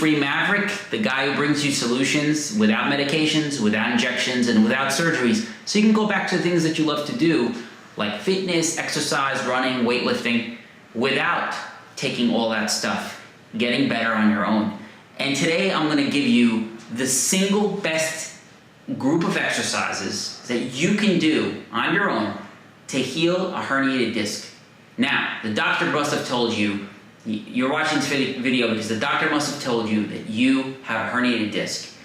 pain-free Maverick, the guy who brings you solutions without medications, without injections, and without surgeries, so you can go back to the things that you love to do, like fitness, exercise, running, weightlifting, without taking all that stuff, getting better on your own. And today I'm going to give you the single best group of exercises that you can do on your own to heal a herniated disc. Now, the doctor must have told you, you're watching this video because the doctor must have told you that you have a herniated disc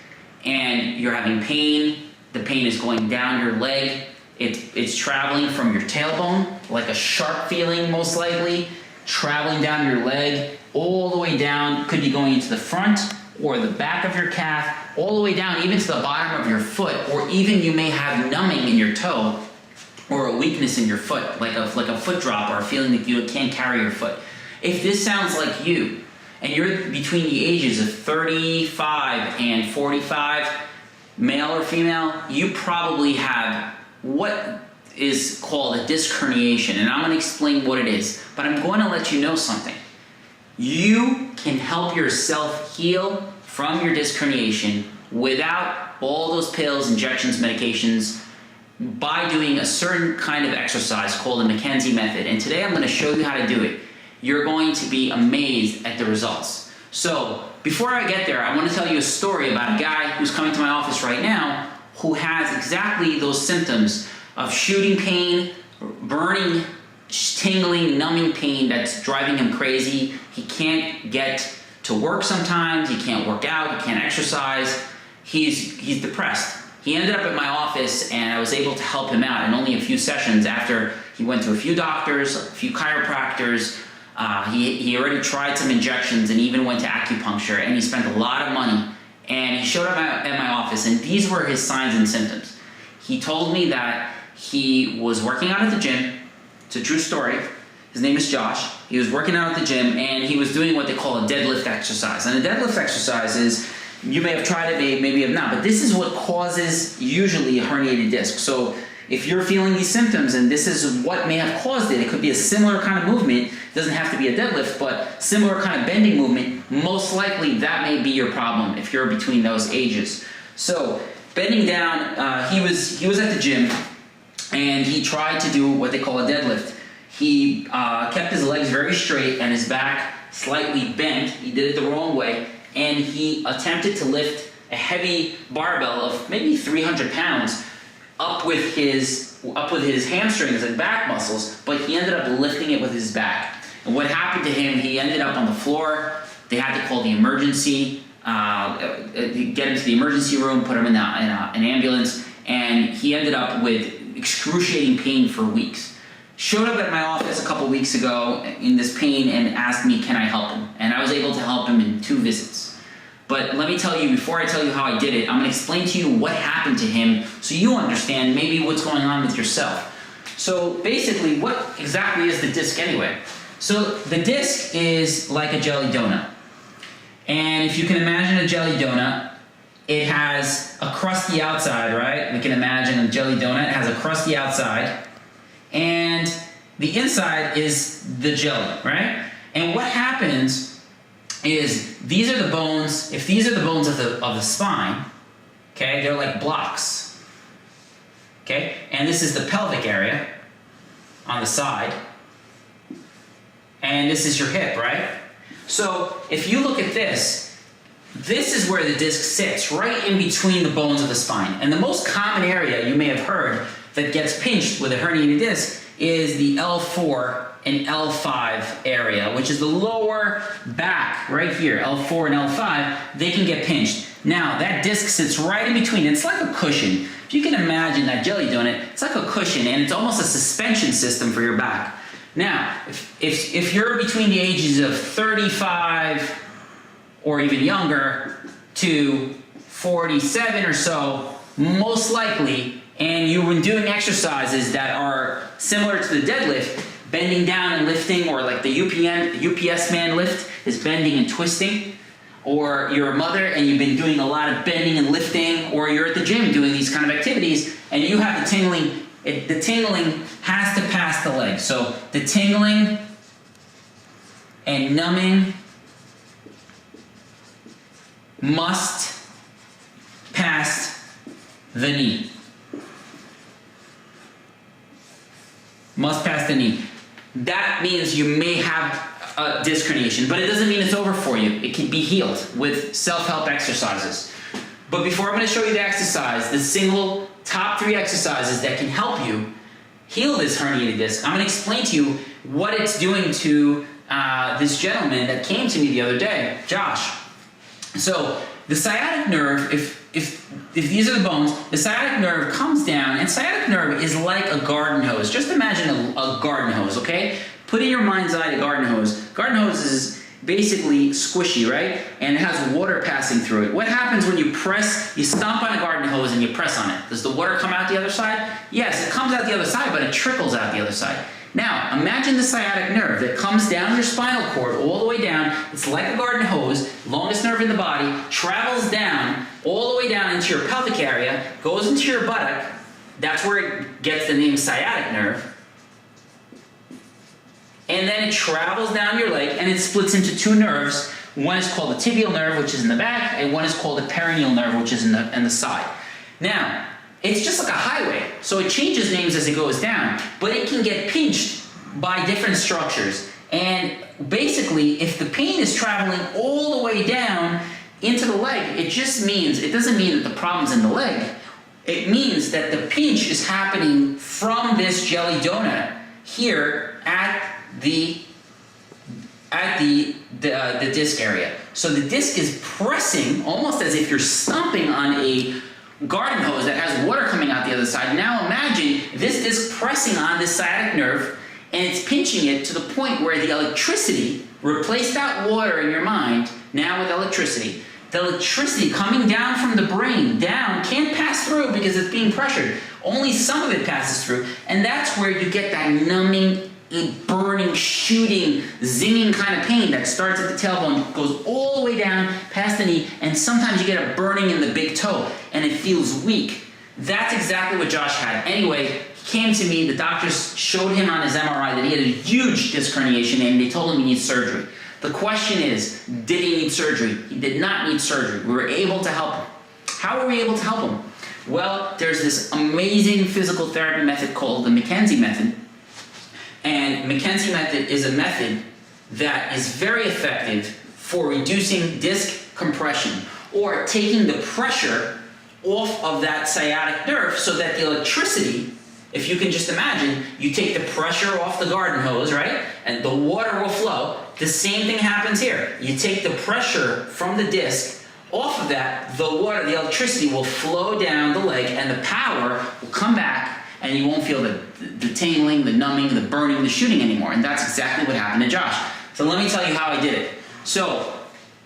and you're having pain. The pain is going down your leg. It's traveling from your tailbone, like a sharp feeling most likely, traveling down your leg, all the way down, could be going into the front or the back of your calf, all the way down even to the bottom of your foot, or even you may have numbing in your toe or a weakness in your foot, like a foot drop or a feeling that you can't carry your foot. If this sounds like you, and you're between the ages of 35 and 45, male or female, you probably have what is called a disc herniation, and I'm going to explain what it is, but I'm going to let you know something. You can help yourself heal from your disc herniation without all those pills, injections, medications, by doing a certain kind of exercise called the McKenzie method. And today I'm going to show you how to do it. You're going to be amazed at the results. So before I get there, I want to tell you a story about a guy who's coming to my office right now who has exactly those symptoms of shooting pain, burning, tingling, numbing pain that's driving him crazy. He can't get to work sometimes, he can't work out, he can't exercise, he's depressed. He ended up at my office and I was able to help him out in only a few sessions after he went to a few doctors, a few chiropractors. He already tried some injections and even went to acupuncture, and he spent a lot of money. And he showed up at my office, and these were his signs and symptoms. He told me that he was working out at the gym. It's a true story. His name is Josh. He was working out at the gym, and he was doing what they call a deadlift exercise. And a deadlift exercise is, you may have tried it, maybe have not, but this is what causes usually a herniated disc. So if you're feeling these symptoms and this is what may have caused it, it could be a similar kind of movement. It doesn't have to be a deadlift, but similar kind of bending movement. Most likely that may be your problem if you're between those ages. So bending down, he was at the gym and he tried to do what they call a deadlift. He kept his legs very straight and his back slightly bent. He did it the wrong way, and he attempted to lift a heavy barbell of maybe 300 pounds up with his hamstrings and back muscles, but he ended up lifting it with his back. And what happened to him, he ended up on the floor. They had to call the emergency, get him to the emergency room, put him in an ambulance, and he ended up with excruciating pain for weeks. Showed up at my office a couple weeks ago in this pain and asked me, can I help him? And I was able to help him in 2 visits. But let me tell you, before I tell you how I did it, I'm going to explain to you what happened to him so you understand maybe what's going on with yourself. So basically, what exactly is the disc anyway? So the disc is like a jelly donut. And if you can imagine a jelly donut, it has a crusty outside, right? We can imagine a jelly donut. It has a crusty outside. And the inside is the jelly, right? And what happens is these are the bones. If these are the bones of the spine, okay, they're like blocks, okay? And this is the pelvic area on the side. And this is your hip, right? So if you look at this, this is where the disc sits, right in between the bones of the spine. And the most common area you may have heard that gets pinched with a herniated disc is the L4 and L5 area, which is the lower back right here, L4 and L5. They can get pinched. Now, that disc sits right in between. It's like a cushion. If you can imagine that jelly donut, it's like a cushion, and it's almost a suspension system for your back. Now, if you're between the ages of 35 or even younger to 47 or so, most likely, and you've been doing exercises that are similar to the deadlift, bending down and lifting, or like the UPS man lift is bending and twisting, or you're a mother and you've been doing a lot of bending and lifting, or you're at the gym doing these kind of activities, and you have the tingling, the tingling has to pass the leg. So the tingling and numbing must pass the knee. Must pass the knee. That means you may have a disc herniation, but it doesn't mean it's over for you. It can be healed with self-help exercises. But before I'm going to show you the exercise, the single top 3 exercises that can help you heal this herniated disc, I'm going to explain to you what it's doing to this gentleman that came to me the other day, Josh. So the sciatic nerve, if these are the bones, the sciatic nerve comes down, and sciatic nerve is like a garden hose. Just imagine a garden hose, okay? Put in your mind's eye a garden hose. Garden hose is basically squishy, right? And it has water passing through it. What happens when you stomp on a garden hose and you press on it? Does the water come out the other side? Yes, it comes out the other side, but it trickles out the other side. Now, imagine the sciatic nerve that comes down your spinal cord all the way down. It's like a garden hose, longest nerve in the body, travels down all the way down into your pelvic area, goes into your buttock. That's where it gets the name sciatic nerve. And then it travels down your leg and it splits into 2 nerves. One is called the tibial nerve, which is in the back, and one is called the peroneal nerve, which is in the side. Now, it's just like a highway, so it changes names as it goes down, but it can get pinched by different structures. And basically, if the pain is traveling all the way down into the leg, it doesn't mean that the problem's in the leg. It means that the pinch is happening from this jelly donut here at the disc area. So the disc is pressing almost as if you're stomping on a garden hose that has water coming out the other side. Now imagine this disc pressing on this sciatic nerve, and it's pinching it to the point where the electricity, replace that water in your mind now with electricity. The electricity coming down from the brain down can't pass through because it's being pressured. Only some of it passes through, and that's where you get that numbing, burning, shooting, zinging kind of pain that starts at the tailbone, goes all the way down past the knee, and sometimes you get a burning in the big toe, and it feels weak. That's exactly what Josh had. Anyway, he came to me, the doctors showed him on his MRI that he had a huge disc herniation, and they told him he needs surgery. The question is, did he need surgery? He did not need surgery. We were able to help him. How were we able to help him? Well, there's this amazing physical therapy method called the McKenzie method. And McKenzie method is a method that is very effective for reducing disc compression or taking the pressure off of that sciatic nerve so that the electricity, if you can just imagine, you take the pressure off the garden hose, right? And the water will flow. The same thing happens here. You take the pressure from the disc off of that, the water, the electricity will flow down the leg and the power will come back, and you won't feel the tingling, the numbing, the burning, the shooting anymore. And that's exactly what happened to Josh. So let me tell you how I did it. So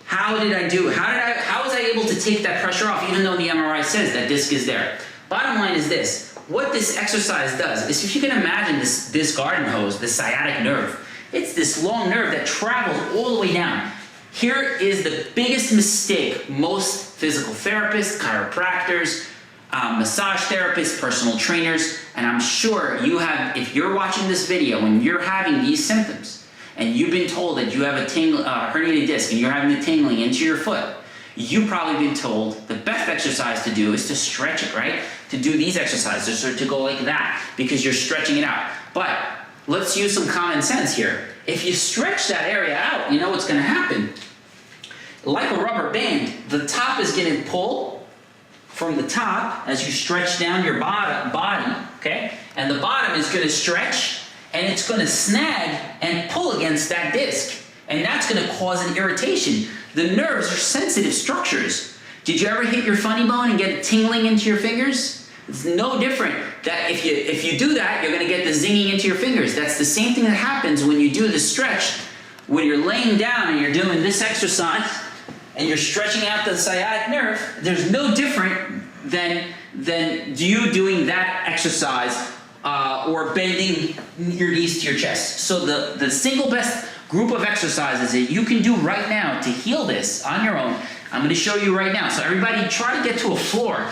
how did I do it? How was I able to take that pressure off even though the MRI says that disc is there? Bottom line is this. What this exercise does is, if you can imagine this garden hose, the sciatic nerve, it's this long nerve that travels all the way down. Here is the biggest mistake most physical therapists, chiropractors, massage therapists, personal trainers, and I'm sure you have, if you're watching this video and you're having these symptoms and you've been told that you have a herniated disc and you're having the tingling into your foot, you've probably been told the best exercise to do is to stretch it, right? To do these exercises or to go like that because you're stretching it out. But let's use some common sense here. If you stretch that area out, you know what's going to happen. Like a rubber band, the top is going to pull from the top as you stretch down your body, okay? And the bottom is going to stretch, and it's going to snag and pull against that disc. And that's going to cause an irritation. The nerves are sensitive structures. Did you ever hit your funny bone and get it tingling into your fingers? It's no different. That if you do that, you're going to get the zinging into your fingers. That's the same thing that happens when you do the stretch. When you're laying down and you're doing this exercise, and you're stretching out the sciatic nerve, there's no different than you doing that exercise or bending your knees to your chest. So the single best group of exercises that you can do right now to heal this on your own, I'm going to show you right now. So everybody try to get to a floor.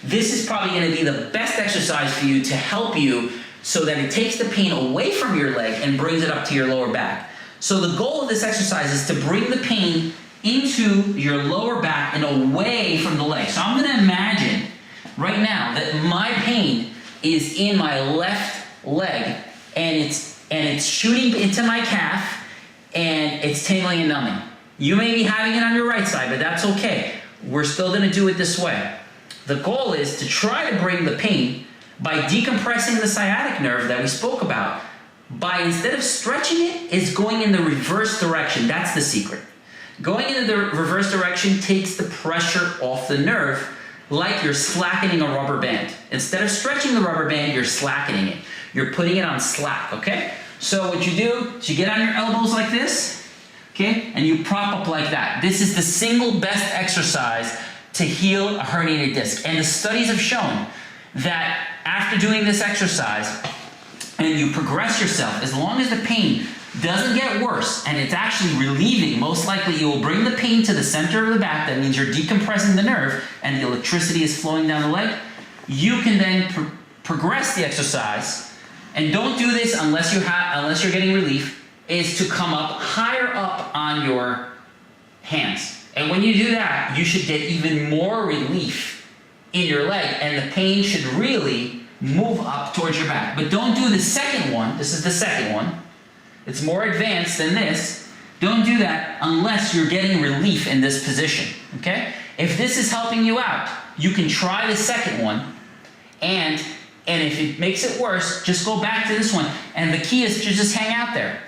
This is probably going to be the best exercise for you to help you so that it takes the pain away from your leg and brings it up to your lower back. So the goal of this exercise is to bring the pain into your lower back and away from the leg. So I'm gonna imagine right now that my pain is in my left leg and it's shooting into my calf and it's tingling and numbing. You may be having it on your right side, but that's okay. We're still gonna do it this way. The goal is to try to bring the pain by decompressing the sciatic nerve that we spoke about. By instead of stretching it, is going in the reverse direction. That's the secret. Going into the reverse direction takes the pressure off the nerve like you're slackening a rubber band. Instead of stretching the rubber band, you're slackening it. You're putting it on slack, okay? So what you do is you get on your elbows like this, okay? And you prop up like that. This is the single best exercise to heal a herniated disc. And the studies have shown that after doing this exercise and you progress yourself, as long as the pain doesn't get worse and it's actually relieving, most likely you will bring the pain to the center of the back. That means you're decompressing the nerve and the electricity is flowing down the leg. You can then progress the exercise, and don't do this unless you're getting relief, is to come up higher up on your hands. And when you do that, you should get even more relief in your leg and the pain should really move up towards your back. But don't do the second one. This is the second one. It's more advanced than this. Don't do that unless you're getting relief in this position, okay? If this is helping you out, you can try the second one, and if it makes it worse, just go back to this one. And the key is to just hang out there.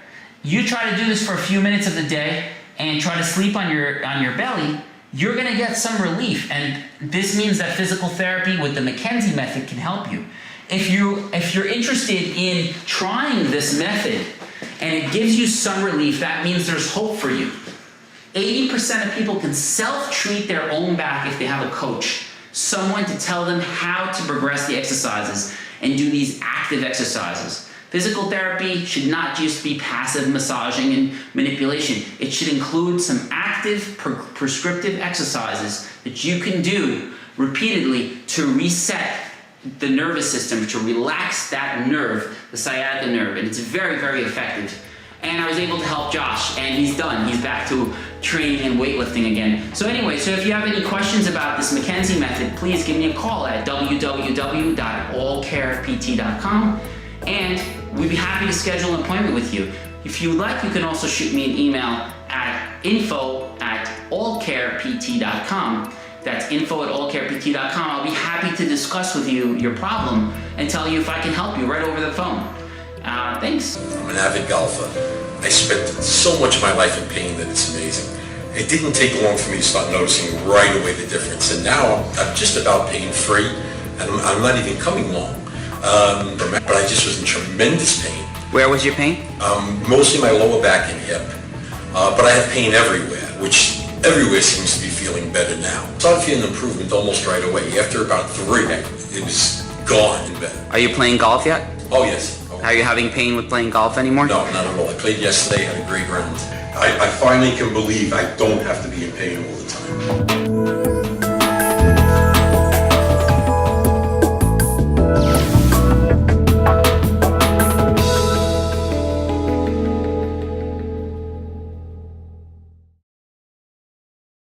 You try to do this for a few minutes of the day and try to sleep on your belly, you're gonna get some relief. And this means that physical therapy with the McKenzie method can help you. If you're interested in trying this method, and it gives you some relief, that means there's hope for you. 80% of people can self-treat their own back if they have a coach, someone to tell them how to progress the exercises and do these active exercises. Physical therapy should not just be passive massaging and manipulation. It should include some active prescriptive exercises that you can do repeatedly to reset the nervous system, to relax that nerve, the sciatica nerve, and it's very, very effective. And I was able to help Josh, and he's done. He's back to training and weightlifting again. So anyway, so if you have any questions about this McKenzie method, please give me a call at www.allcarept.com, and we'd be happy to schedule an appointment with you. If you would like, you can also shoot me an email at info@allcarept.com. That's info@allcarept.com. I'll be happy to discuss with you your problem and tell you if I can help you right over the phone. Thanks. I'm an avid golfer. I spent so much of my life in pain that it's amazing. It didn't take long for me to start noticing right away the difference. And now I'm just about pain-free, and I'm not even coming long. But I just was in tremendous pain. Where was your pain? Mostly my lower back and hip. But I have pain everywhere, which everywhere seems to be feeling better now. I started feeling improvement almost right away. After about 3, it was gone and better. Are you playing golf yet? Oh, yes. Are you having pain with playing golf anymore? No, not at all. I played yesterday, had a great round. I finally can believe I don't have to be in pain all the time.